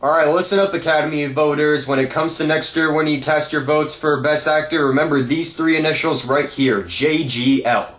Alright, listen up, Academy voters. When it comes to next year when you cast your votes for Best Actor, remember these three initials right here, JGL.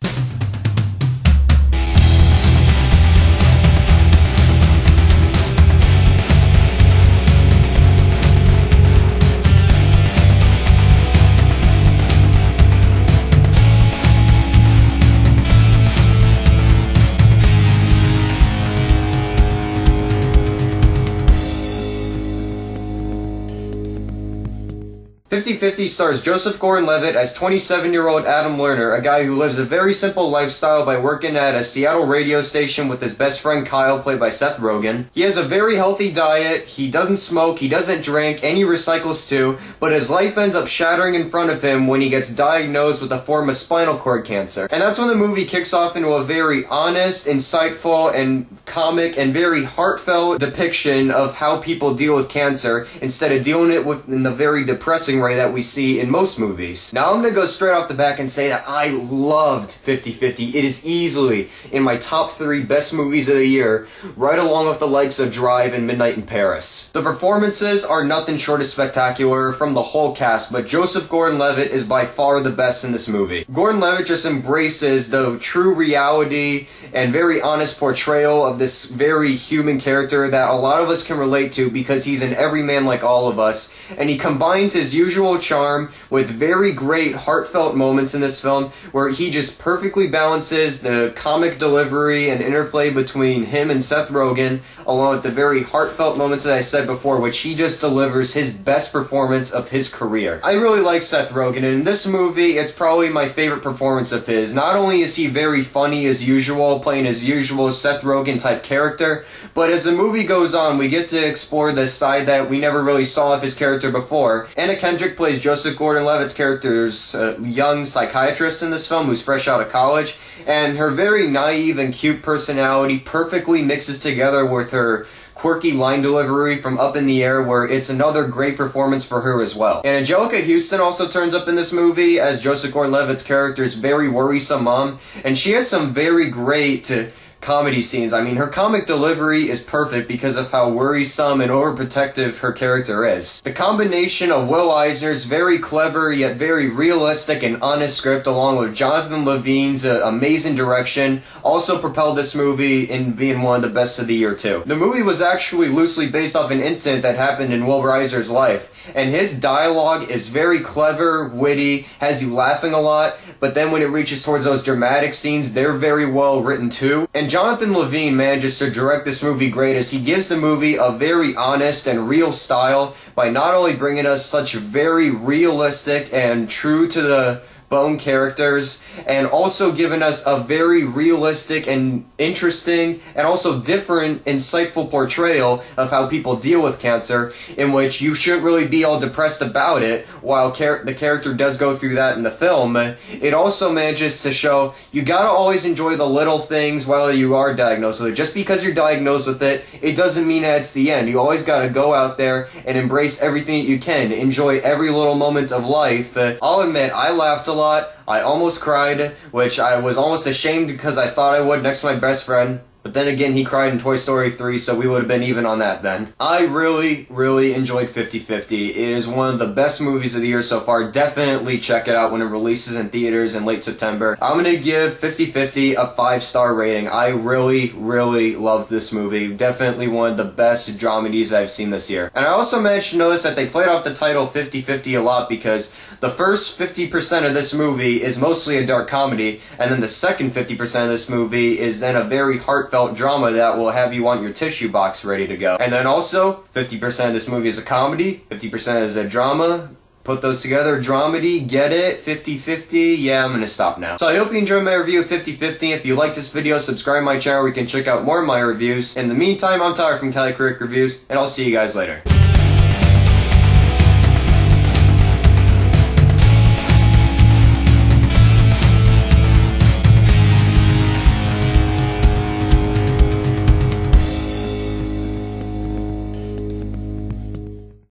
50/50 stars Joseph Gordon-Levitt as 27-year-old Adam Lerner, a guy who lives a very simple lifestyle by working at a Seattle radio station with his best friend Kyle, played by Seth Rogen. He has a very healthy diet, he doesn't smoke, he doesn't drink, and he recycles too, but his life ends up shattering in front of him when he gets diagnosed with a form of spinal cord cancer. And that's when the movie kicks off into a very honest, insightful, and comic, and very heartfelt depiction of how people deal with cancer, instead of dealing it with in the very depressing way that we see in most movies. Now I'm gonna go straight off the back and say that I loved 50/50. It is easily in my top 3 best movies of the year, right along with the likes of Drive and Midnight in Paris. The performances are nothing short of spectacular from the whole cast, but Joseph Gordon-Levitt is by far the best in this movie. Gordon-Levitt just embraces the true reality and very honest portrayal of this very human character that a lot of us can relate to because he's an everyman like all of us, and he combines his usual charm with very great heartfelt moments in this film where he just perfectly balances the comic delivery and interplay between him and Seth Rogen, along with the very heartfelt moments that I said before, which he just delivers his best performance of his career. I really like Seth Rogen, and in this movie it's probably my favorite performance of his. Not only is he very funny as usual, playing his usual Seth Rogen type character, but as the movie goes on we get to explore this side that we never really saw of his character before. Kendrick plays Joseph Gordon-Levitt's character's young psychiatrist in this film who's fresh out of college, and her very naive and cute personality perfectly mixes together with her quirky line delivery from Up in the Air, where it's another great performance for her as well. And Anjelica Huston also turns up in this movie as Joseph Gordon-Levitt's character's very worrisome mom, and she has some very great comedy scenes. I mean, her comic delivery is perfect because of how worrisome and overprotective her character is. The combination of Will Eisner's very clever yet very realistic and honest script, along with Jonathan Levine's amazing direction, also propelled this movie in being one of the best of the year too. The movie was actually loosely based off an incident that happened in Will Eisner's life, and his dialogue is very clever, witty, has you laughing a lot, but then when it reaches towards those dramatic scenes, they're very well written too. And Jonathan Levine manages to direct this movie great, as he gives the movie a very honest and real style by not only bringing us such very realistic and true to the bone characters, and also giving us a very realistic and interesting and also different, insightful portrayal of how people deal with cancer, in which you shouldn't really be all depressed about it while the character does go through that in the film. It also manages to show you gotta always enjoy the little things while you are diagnosed with it. Just because you're diagnosed with it, it doesn't mean that it's the end. You always gotta go out there and embrace everything that you can. Enjoy every little moment of life. I'll admit, I laughed a lot. I almost cried, which I was almost ashamed because I thought I would next to my best friend. But then again, he cried in Toy Story 3, so we would have been even on that then. I really, really enjoyed 50/50. It is one of the best movies of the year so far. Definitely check it out when it releases in theaters in late September. I'm gonna give 50/50 a 5-star rating. I really, really loved this movie. Definitely one of the best dramedies I've seen this year. And I also managed to notice that they played off the title 50/50 a lot, because the first 50% of this movie is mostly a dark comedy, and then the second 50% of this movie is then a very heartfelt drama that will have you want your tissue box ready to go. And then also, 50% of this movie is a comedy, 50% is a drama. Put those together, dramedy, get it, 50/50, yeah, I'm gonna stop now. So I hope you enjoyed my review of 50/50. If you like this video, subscribe to my channel where you can check out more of my reviews. In the meantime, I'm Tyler from Cali Critic Reviews, and I'll see you guys later.